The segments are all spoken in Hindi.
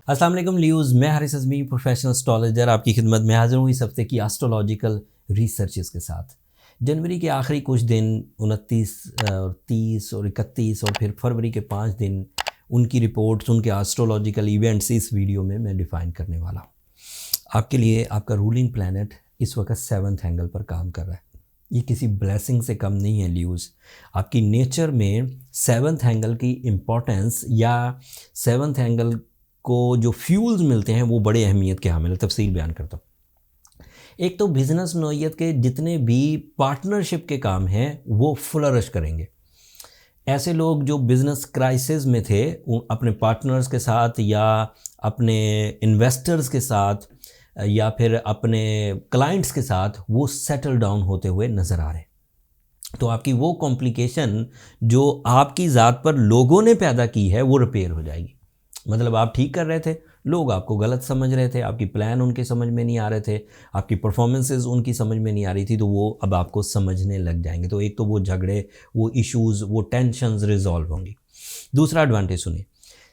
अस्सलाम वालेकुम ल्यूज़, मैं हारिस अज़मी प्रोफेशनल एस्ट्रोलॉजर आपकी खिदमत में हाज़िर हूँ इस हफ्ते की एस्ट्रोलॉजिकल रिसर्चेस के साथ। जनवरी के आखिरी कुछ दिन 29 और 30 और 31 और फिर फरवरी के 5 दिन उनकी रिपोर्ट्स, उनके एस्ट्रोलॉजिकल इवेंट्स इस वीडियो में मैं डिफ़ाइन करने वाला हूँ। आपके लिए आपका रूलिंग प्लैनेट इस वक्त 7th एंगल पर काम कर रहा है। ये किसी ब्लेसिंग से कम नहीं है ल्यूज़। आपकी नेचर में 7th एंगल की इम्पोर्टेंस या 7th एंगल को जो फ्यूल्स मिलते हैं वो बड़े अहमियत के हामिल है। तफसील बयान करता हूँ। एक तो बिज़नेस नौइयत के जितने भी पार्टनरशिप के काम हैं वो फ्लरिश करेंगे। ऐसे लोग जो बिज़नेस क्राइसिस में थे अपने पार्टनर्स के साथ या अपने इन्वेस्टर्स के साथ या फिर अपने क्लाइंट्स के साथ, वो सेटल डाउन होते हुए नज़र आ रहे हैं। तो आपकी वो कॉम्प्लिकेशन जो आपकी ज़ात पर लोगों ने पैदा की है वो रिपेयर हो जाएगी। मतलब आप ठीक कर रहे थे, लोग आपको गलत समझ रहे थे, आपकी प्लान उनके समझ में नहीं आ रहे थे, आपकी परफॉर्मेंसेस उनकी समझ में नहीं आ रही थी, तो वो अब आपको समझने लग जाएंगे। तो एक तो वो झगड़े, वो इश्यूज़, वो टेंशन्स रिजॉल्व होंगी। दूसरा एडवांटेज सुनिए,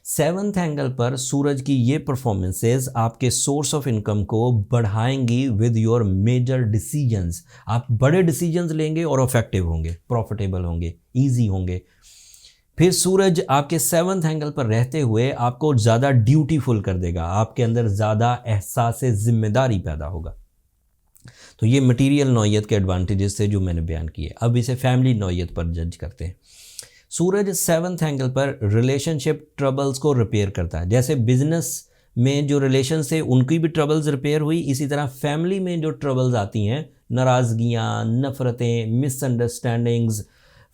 7th एंगल पर सूरज की ये परफॉर्मेंसेस आपके सोर्स ऑफ इनकम को बढ़ाएंगी विद योर मेजर डिसीजंस। आप बड़े डिसीजंस लेंगे और इफेक्टिव होंगे, प्रॉफिटेबल होंगे, ईजी होंगे। फिर सूरज आपके 7th एंगल पर रहते हुए आपको ज़्यादा ड्यूटीफुल कर देगा, आपके अंदर ज़्यादा एहसास ज़िम्मेदारी पैदा होगा। तो ये मटीरियल नौइयत के एडवांटेजेस थे जो मैंने बयान किए। अब इसे फैमिली नौइयत पर जज करते हैं। सूरज 7th एंगल पर रिलेशनशिप ट्रबल्स को रिपेयर करता है। जैसे बिजनेस में जो रिलेशन से उनकी भी ट्रबल्स रिपेयर हुई, इसी तरह फैमिली में जो ट्रबल्स आती हैं, नाराज़गियाँ, नफ़रतें, मिसअंडरस्टैंडिंग्स,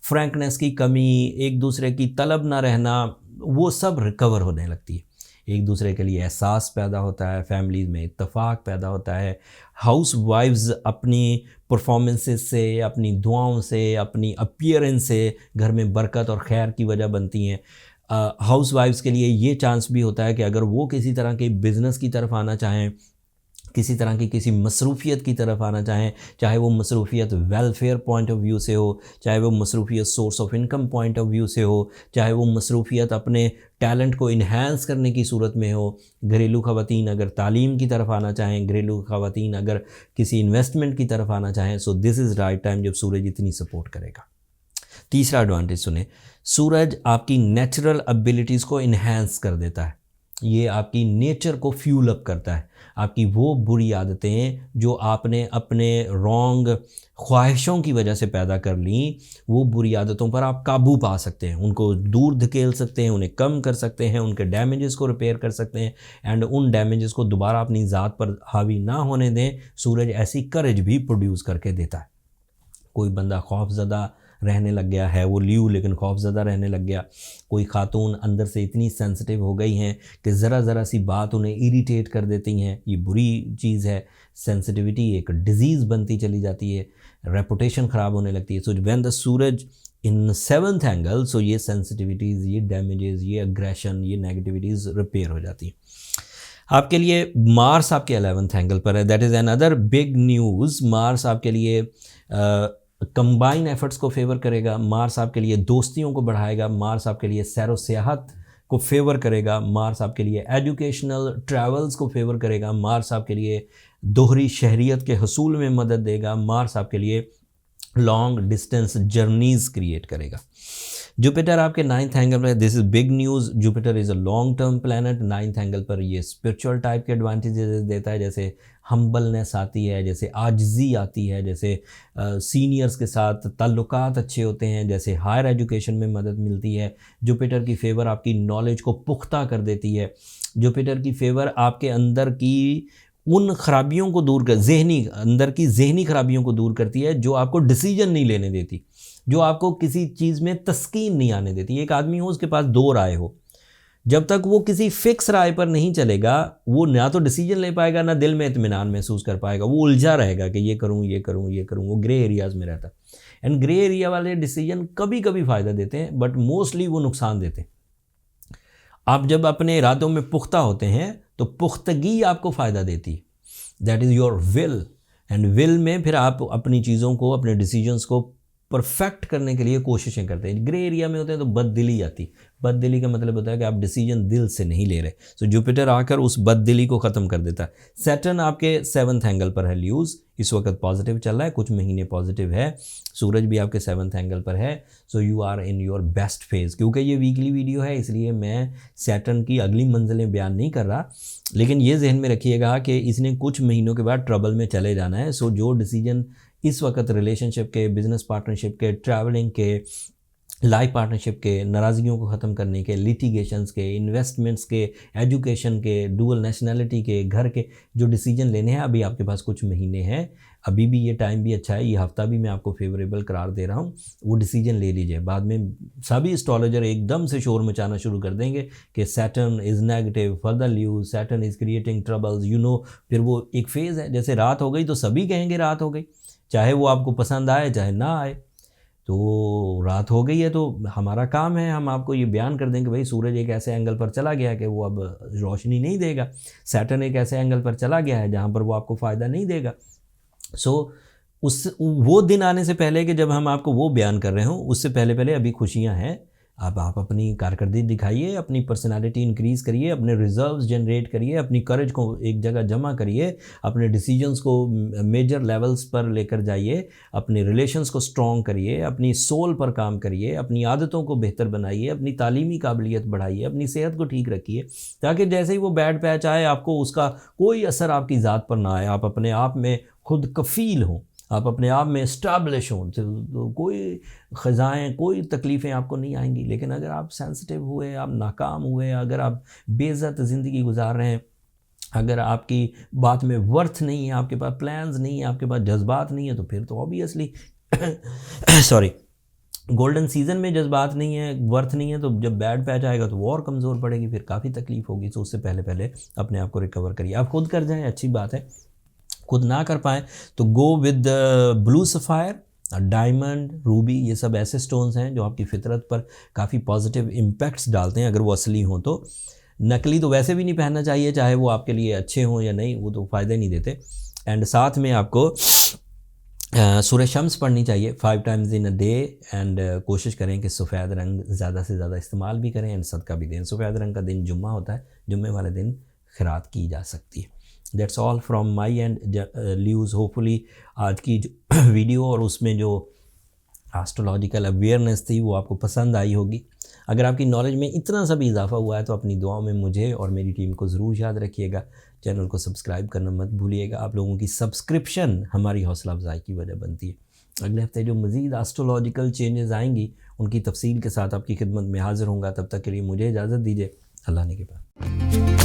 फ्रैंकनेस की कमी, एक दूसरे की तलब ना रहना, वो सब रिकवर होने लगती है। एक दूसरे के लिए एहसास पैदा होता है, फैमिली में इत्तेफाक पैदा होता है। हाउस वाइफ्स अपनी परफॉर्मेंसेस से, अपनी दुआओं से, अपनी अपीयरेंस से घर में बरकत और खैर की वजह बनती हैं। हाउस वाइफ्स के लिए ये चांस भी होता है कि अगर वो किसी तरह के बिज़नेस की तरफ आना चाहें, किसी तरह की किसी मसरूफ़ियत की तरफ आना चाहें, चाहे वो मसरूफ़ियत वेलफेयर पॉइंट ऑफ व्यू से हो, चाहे वो मसरूफ़ियत source of income point of view से हो, चाहे वो मसरूफ़ियत अपने टैलेंट को इन्हांस करने की सूरत में हो। घरेलू ख़वातीन अगर तालीम की तरफ आना चाहें, घरेलू ख़वातीन अगर किसी इन्वेस्टमेंट की तरफ आना चाहें, so this is right time जब सूरज इतनी सपोर्ट करेगा। तीसरा एडवांटेज सुने, सूरज आपकी नेचुरल एबिलिटीज़ को इन्हांस कर देता है। ये आपकी नेचर को फ्यूल अप करता है। आपकी वो बुरी आदतें जो आपने अपने रॉन्ग ख्वाहिशों की वजह से पैदा कर लीं, वो बुरी आदतों पर आप काबू पा सकते हैं, उनको दूर धकेल सकते हैं, उन्हें कम कर सकते हैं, उनके डैमेजेस को रिपेयर कर सकते हैं एंड उन डैमेजेस को दोबारा अपनी ज़ात पर हावी ना होने दें। सूरज ऐसी करेज भी प्रोड्यूस करके देता है। कोई बंदा खौफज़दा रहने लग गया है, वो ल्यू लेकिन खौफज़दा रहने लग गया। कोई खातून अंदर से इतनी सेंसिटिव हो गई हैं कि ज़रा ज़रा सी बात उन्हें इरिटेट कर देती हैं। ये बुरी चीज़ है। सेंसिटिविटी एक डिज़ीज़ बनती चली जाती है, रेपुटेशन ख़राब होने लगती है। So when the suraj in 7th angle, so ये सेंसिटिविटीज़, ये डैमेजेस, ये अग्रेशन, ये नेगेटिविटीज़ रिपेयर हो जाती हैं। आपके लिए मार्स आपके 11th एंगल पर है। That is another big news. Mars आपके लिए कंबाइन एफर्ट्स को फेवर करेगा। मार्स आपके लिए दोस्तियों को बढ़ाएगा। मार्स आपके लिए सैर व सियाहत को फेवर करेगा। मार्स आपके लिए एजुकेशनल ट्रैवल्स को फेवर करेगा। मार्स आपके लिए दोहरी शहरियत के हसूल में मदद देगा। मार्स आपके लिए लॉन्ग डिस्टेंस जर्नीज़ क्रिएट करेगा। जुपिटर आपके 9th एंगल पर, this is big news. Jupiter is a long term planet. 9th angle पर ये स्पिरिचुअल टाइप के एडवांटेजेस देता है, जैसे हम्बलनेस आती है, जैसे आजिज़ी आती है, जैसे सीनियर्स के साथ ताल्लुकात अच्छे होते हैं, जैसे हायर एजुकेशन में मदद मिलती है। जुपिटर की फेवर आपकी नॉलेज को पुख्ता कर देती है। जुपिटर की फेवर आपके अंदर की उन खराबियों को दूर कर, अंदर की ज़हनी खराबियों को दूर करती है जो आपको डिसीजन नहीं लेने देती, जो आपको किसी चीज़ में तस्कीन नहीं आने देती। एक आदमी हो, उसके पास 2 राय हो, जब तक वो किसी फिक्स राय पर नहीं चलेगा, वो ना तो डिसीजन ले पाएगा, ना दिल में इत्मीनान महसूस कर पाएगा। वो उलझा रहेगा कि ये करूँ, ये करूँ, ये करूँ। वो ग्रे एरियाज़ में रहता है। एंड ग्रे एरिया वाले डिसीजन कभी कभी फ़ायदा देते हैं, बट मोस्टली वो नुकसान देते हैं। आप जब अपने इरादों में पुख्ता होते हैं तो पुख्तगी आपको फ़ायदा देती है। That is your will. And will में फिर आप अपनी चीज़ों को, अपने डिसीजंस को परफेक्ट करने के लिए कोशिशें करते हैं। ग्रे एरिया में होते हैं तो बददिली आती। बददिली का मतलब होता है कि आप डिसीजन दिल से नहीं ले रहे। सो जुपिटर आकर उस बददिली को ख़त्म कर देता है। सैटर्न आपके 7th एंगल पर है ल्यूज़, इस वक्त पॉजिटिव चल रहा है, कुछ महीने पॉजिटिव है। सूरज भी आपके 7th एंगल पर है। So you are in your best phase. क्योंकि ये वीकली वीडियो है इसलिए मैं सैटर्न की अगली मंजिलें बयान नहीं कर रहा, लेकिन ये जहन में रखिएगा कि इसने कुछ महीनों के बाद ट्रबल में चले जाना है। सो जो डिसीजन इस वक्त रिलेशनशिप के, बिजनेस पार्टनरशिप के, ट्रैवलिंग के, लाइफ पार्टनरशिप के, नाराज़गियों को ख़त्म करने के, लिटिगेशंस के, इन्वेस्टमेंट्स के, एजुकेशन के, डुअल नेशनैलिटी के, घर के जो डिसीजन लेने हैं, अभी आपके पास कुछ महीने हैं। अभी भी ये टाइम भी अच्छा है, ये हफ्ता भी मैं आपको फेवरेबल करार दे रहा हूँ। वो डिसीजन ले लीजिए। बाद में सभी एस्ट्रोलॉजर एकदम से शोर मचाना शुरू कर देंगे कि Saturn is negative for the ल्यूज, Saturn is creating troubles, फिर वो एक फेज़ है। जैसे रात हो गई तो सभी कहेंगे रात हो गई, चाहे वो आपको पसंद आए चाहे ना आए। तो रात हो गई है तो हमारा काम है हम आपको ये बयान कर दें कि भाई सूरज एक ऐसे एंगल पर चला गया है कि वो अब रोशनी नहीं देगा। सैटर्न एक ऐसे एंगल पर चला गया है जहाँ पर वो आपको फ़ायदा नहीं देगा। सो वो दिन आने से पहले कि जब हम आपको वो बयान कर रहे हों, उससे पहले पहले अभी खुशियाँ हैं। अब आप अपनी कारकर्दगी दिखाइए, अपनी पर्सनालिटी इंक्रीज़ करिए, अपने रिजर्व्स जनरेट करिए, अपनी करेज को एक जगह जमा करिए, अपने डिसीजंस को मेजर लेवल्स पर लेकर जाइए, अपने रिलेशंस को स्ट्रॉन्ग करिए, अपनी सोल पर काम करिए, अपनी आदतों को बेहतर बनाइए, अपनी तालीमी काबिलियत बढ़ाइए, अपनी सेहत को ठीक रखिए, ताकि जैसे ही वो बैड पैच आए आपको उसका कोई असर आपकी ज़ात पर ना आए। आप अपने आप में खुद कफ़ील हों, आप अपने आप में इस्टेब्लिश हों, तो कोई ख़ज़ाएँ, कोई तकलीफ़ें आपको नहीं आएंगी। लेकिन अगर आप सेंसिटिव हुए, आप नाकाम हुए, अगर आप बेइज्जत ज़िंदगी गुजार रहे हैं, अगर आपकी बात में वर्थ नहीं है, आपके पास प्लान्स नहीं है, आपके पास जज्बात नहीं है, तो फिर तो ऑब्वियसली सॉरी गोल्डन सीजन में जज्बात नहीं है, वर्थ नहीं है, तो जब बैड पैच आएगा तो वो और कमज़ोर पड़ेगी, फिर काफ़ी तकलीफ़ होगी। तो उससे पहले पहले अपने आप को रिकवर करिए। आप खुद कर जाएँ अच्छी बात है, खुद ना कर पाएँ तो go with blue sapphire, diamond, Ruby, ये सब ऐसे स्टोन्स हैं जो आपकी फितरत पर काफ़ी पॉजिटिव इम्पैक्ट्स डालते हैं अगर वो असली हों तो। नकली तो वैसे भी नहीं पहनना चाहिए, चाहे वो आपके लिए अच्छे हों या नहीं, वो तो फ़ायदा नहीं देते। एंड साथ में आपको सूरज शम्स पढ़नी चाहिए 5 times in a day. And कोशिश करें कि सफ़ेद रंग ज़्यादा से ज़्यादा इस्तेमाल भी करें एंड सदका भी दें। सफ़ेद रंग का दिन जुम्मा होता है, जुम्मे वाले दिन खैरात की जा सकती है। That's all from my end lose. Hopefully आज की जो वीडियो और उसमें जो एस्ट्रोलॉजिकल अवेयरनेस थी वो आपको पसंद आई होगी। अगर आपकी नॉलेज में इतना सा भी इजाफा हुआ है तो अपनी दुआओं में मुझे और मेरी टीम को ज़रूर याद रखिएगा। चैनल को सब्सक्राइब करना मत भूलिएगा। आप लोगों की सब्सक्रिप्शन हमारी हौसला अफजाई की वजह बनती है। अगले हफ्ते जो मज़ीद एस्ट्रोलॉजिकल चेंजेस आएंगी उनकी तफसील के साथ आपकी खिदमत में हाज़िर होऊंगा। तब तक के लिए मुझे इजाज़त दीजिए। अल्लाह ने के बाद।